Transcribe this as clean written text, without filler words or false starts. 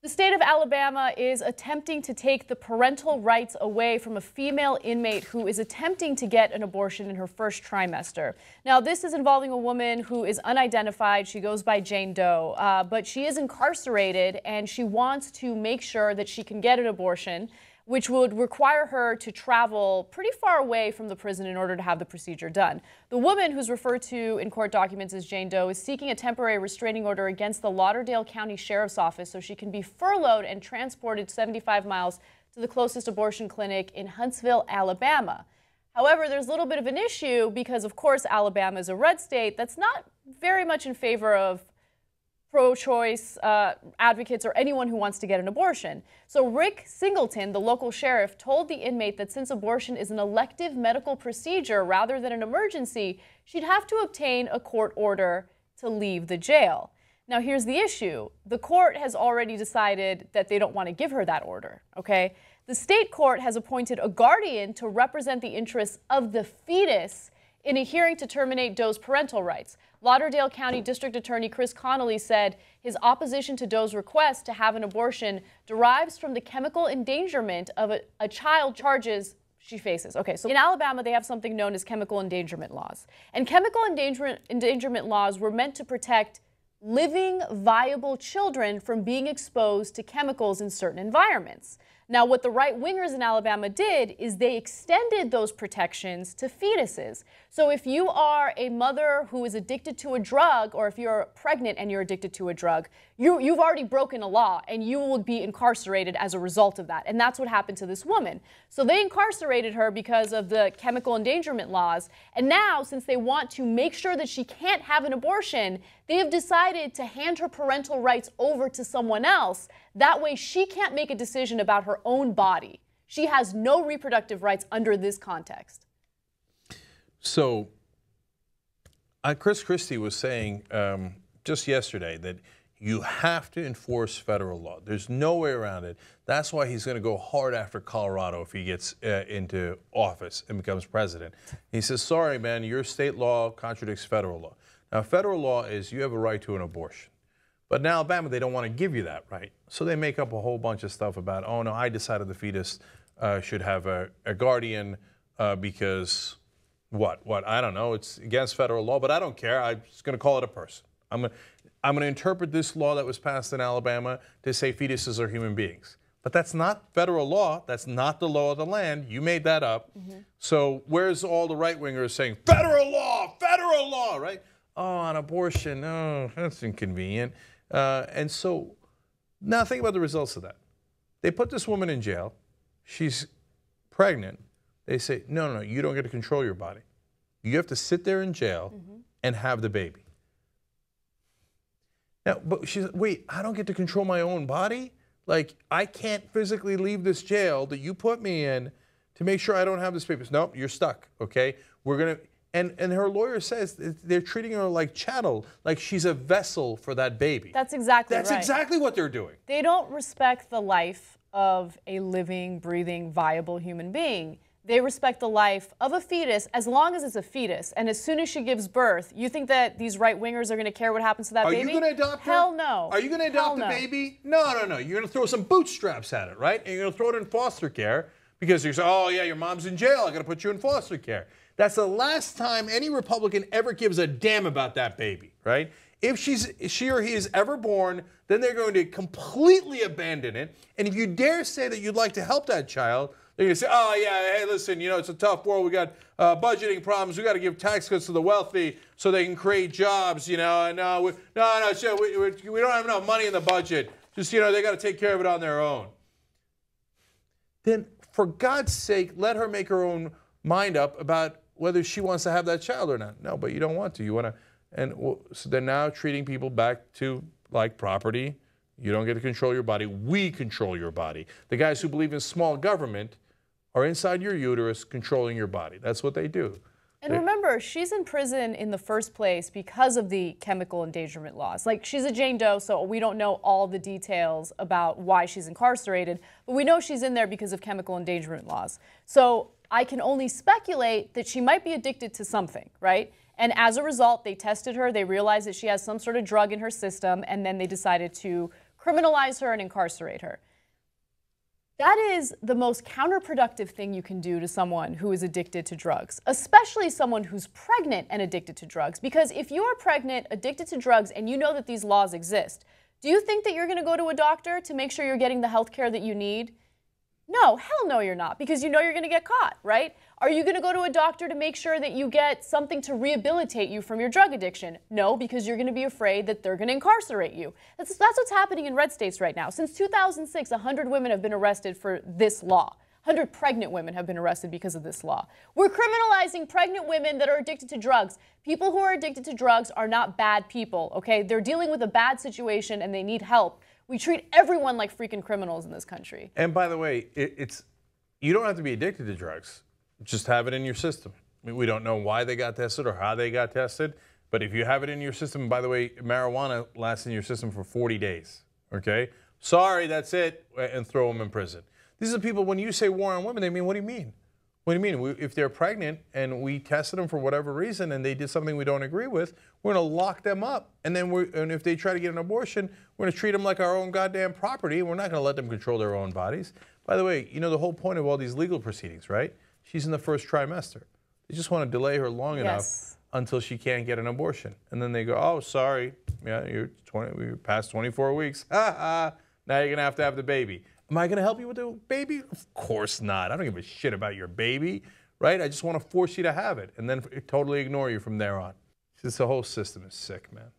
The state of Alabama is attempting to take the parental rights away from a female inmate who is attempting to get an abortion in her first trimester. Now, this is involving a woman who is unidentified. She goes by Jane Doe, but she is incarcerated and she wants to make sure that she can get an abortion, which would require her to travel pretty far away from the prison in order to have the procedure done. The woman, who's referred to in court documents as Jane Doe, is seeking a temporary restraining order against the Lauderdale County Sheriff's Office so she can be furloughed and transported 75 miles to the closest abortion clinic in Huntsville, Alabama. However, there's a little bit of an issue because, of course, Alabama is a red state that's not very much in favor of pro-choice advocates or anyone who wants to get an abortion. So Rick Singleton, the local sheriff, told the inmate that since abortion is an elective medical procedure rather than an emergency, she'd have to obtain a court order to leave the jail. Now, here's the issue. The court has already decided that they don't want to give her that order, okay? The state court has appointed a guardian to represent the interests of the fetus in a hearing to terminate Doe's parental rights. Lauderdale County District Attorney Chris Connolly said his opposition to Doe's request to have an abortion derives from the chemical endangerment of a child charges she faces. Okay, so in Alabama, they have something known as chemical endangerment laws. And chemical endangerment laws were meant to protect living, viable children from being exposed to chemicals in certain environments. Now, what the right-wingers in Alabama did is they extended those protections to fetuses. So if you are a mother who is addicted to a drug, or if you're pregnant and you're addicted to a drug, you've already broken a law and you will be incarcerated as a result of that. And that's what happened to this woman. So they incarcerated her because of the chemical endangerment laws. And now, since they want to make sure that she can't have an abortion, they have decided to hand her parental rights over to someone else. That way she can't make a decision about her own body. She has no reproductive rights under this context. So Chris Christie was saying just yesterday that you have to enforce federal law. There's no way around it. That's why he's going to go hard after Colorado if he gets into office and becomes president. He says, sorry, man, your state law contradicts federal law. Now, federal law is you have a right to an abortion. But in Alabama, they don't want to give you that right. So they make up a whole bunch of stuff about, oh, no, I decided the fetus should have a guardian because what? I don't know. It's against federal law, but I don't care. I'm just going to call it a person. I'm going to interpret this law that was passed in Alabama to say fetuses are human beings. But that's not federal law. That's not the law of the land. You made that up. Mm-hmm. So where's all the right-wingers saying, federal law, right? Oh, on abortion, oh, that's inconvenient. And so now think about the results of that. They put this woman in jail. She's pregnant. They say, no, you don't get to control your body. You have to sit there in jail and have the baby. Now, but she's like, wait, I don't get to control my own body? Like, I can't physically leave this jail that you put me in to make sure I don't have this baby. Nope, you're stuck, okay? We're going to... And her lawyer says they're treating her like chattel, like she's a vessel for that baby. That's exactly right. That's exactly what they're doing. They don't respect the life of a living, breathing, viable human being. They respect the life of a fetus as long as it's a fetus. And as soon as she gives birth, you think that these right-wingers are going to care what happens to that baby? Are you going to adopt her? Hell no. Are you going to adopt the baby? No. You're going to throw some bootstraps at it, right? And you're going to throw it in foster care because you say, oh, yeah, your mom's in jail. I got to put you in foster care. That's the last time any Republican ever gives a damn about that baby, right? If she or he is ever born, then they're going to completely abandon it. And if you dare say that you'd like to help that child, they're going to say, oh, yeah, hey, listen, you know, it's a tough world. We got budgeting problems. We got to give tax cuts to the wealthy so they can create jobs, you know. And we don't have enough money in the budget. Just, you know, they got to take care of it on their own. Then, for God's sake, let her make her own mind up about whether she wants to have that child or not. No, but you don't want to. You want to, and so they're now treating people back to like property. You don't get to control your body. We control your body. The guys who believe in small government are inside your uterus controlling your body. That's what they do. And remember, she's in prison in the first place because of the chemical endangerment laws. Like, she's a Jane Doe, so we don't know all the details about why she's incarcerated, but we know she's in there because of chemical endangerment laws. So I can only speculate that she might be addicted to something, right? And as a result, they tested her, they realized that she has some sort of drug in her system, and then they decided to criminalize her and incarcerate her. That is the most counterproductive thing you can do to someone who is addicted to drugs, especially someone who's pregnant and addicted to drugs. Because if you are pregnant, addicted to drugs, and you know that these laws exist, do you think that you're going to go to a doctor to make sure you're getting the health care that you need? No, hell no you're not, because you know you're going to get caught, right? Are you going to go to a doctor to make sure that you get something to rehabilitate you from your drug addiction? No, because you're going to be afraid that they're going to incarcerate you. That's what's happening in red states right now. Since 2006, 100 women have been arrested for this law. 100 pregnant women have been arrested because of this law. We're criminalizing pregnant women that are addicted to drugs. People who are addicted to drugs are not bad people, okay? They're dealing with a bad situation and they need help. We treat everyone like freaking criminals in this country. And by the way, you don't have to be addicted to drugs. Just have it in your system. I mean, we don't know why they got tested or how they got tested, but if you have it in your system, by the way, marijuana lasts in your system for 40 days, okay? Sorry, that's it, and throw them in prison. These are people, when you say war on women, they mean, what do you mean? What do you mean? If they're pregnant and we tested them for whatever reason and they did something we don't agree with, we're going to lock them up. And then and if they try to get an abortion, we're going to treat them like our own goddamn property. We're not going to let them control their own bodies. By the way, you know the whole point of all these legal proceedings, right? She's in the first trimester. They just want to delay her long enough until she can't get an abortion. And then they go, oh, sorry, yeah, you're past 24 weeks. Now you're going to have the baby. Am I going to help you with the baby? Of course not. I don't give a shit about your baby, right? I just want to force you to have it and then totally ignore you from there on. This whole system is sick, man.